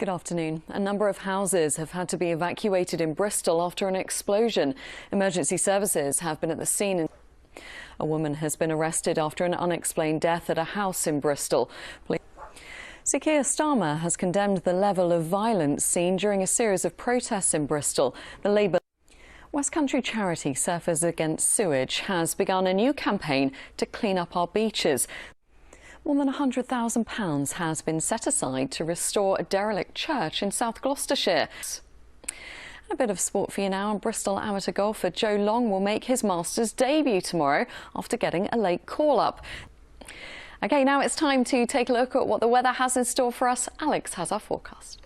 Good afternoon. A number of houses have had to be evacuated in Bristol after an explosion. Emergency services have been at the scene. A woman has been arrested after an unexplained death at a house in Bristol. Sir Keir Starmer has condemned the level of violence seen during a series of protests in Bristol. The Labour West Country charity Surfers Against Sewage has begun a new campaign to clean up our beaches. More than £100,000 has been set aside to restore a derelict church in South Gloucestershire. A bit of sport for you now. Bristol amateur golfer Joe Long will make his Masters debut tomorrow after getting a late call-up. OK, now it's time to take a look at what the weather has in store for us. Alex has our forecast.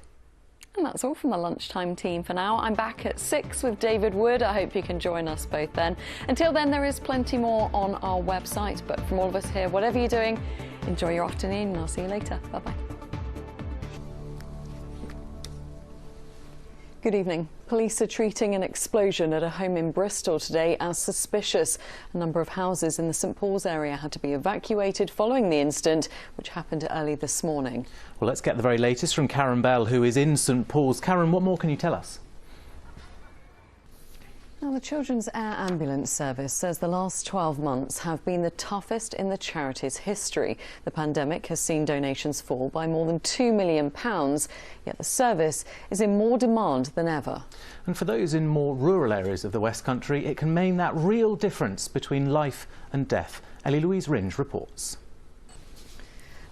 And that's all from the lunchtime team for now. I'm back at 6 with David Wood. I hope you can join us both then. Until then, there is plenty more on our website. But from all of us here, whatever you're doing, enjoy your afternoon and I'll see you later. Bye-bye. Good evening. Police are treating an explosion at a home in Bristol today as suspicious. A number of houses in the St Paul's area had to be evacuated following the incident, which happened early this morning. Well, let's get the very latest from Karen Bell, who is in St Paul's. Karen, what more can you tell us? Now, the Children's Air Ambulance Service says the last 12 months have been the toughest in the charity's history. The pandemic has seen donations fall by more than £2 million, yet the service is in more demand than ever. And for those in more rural areas of the West Country, it can mean that real difference between life and death. Ellie Louise Ringe reports.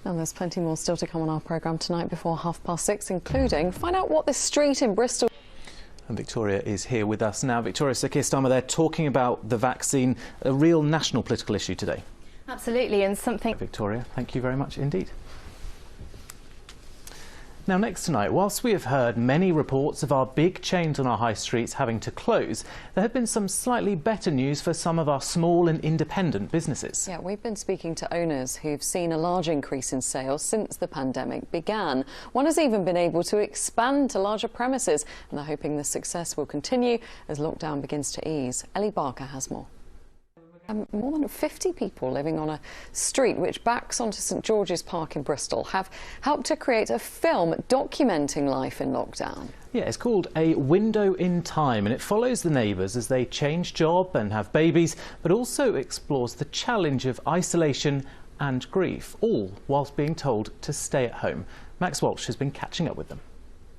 And there's plenty more still to come on our programme tonight before 6:30, including find out what this street in Bristol... And Victoria is here with us now. Victoria, Sir Keir Starmer there talking about the vaccine, a real national political issue today. Absolutely, and something... Victoria, thank you very much indeed. Now, next tonight, whilst we have heard many reports of our big chains on our high streets having to close, there have been some slightly better news for some of our small and independent businesses. Yeah, we've been speaking to owners who've seen a large increase in sales since the pandemic began. One has even been able to expand to larger premises, and they're hoping the success will continue as lockdown begins to ease. Ellie Barker has more. More than 50 people living on a street which backs onto St George's Park in Bristol have helped to create a film documenting life in lockdown. Yeah, it's called A Window in Time, and it follows the neighbours as they change job and have babies, but also explores the challenge of isolation and grief, all whilst being told to stay at home. Max Walsh has been catching up with them.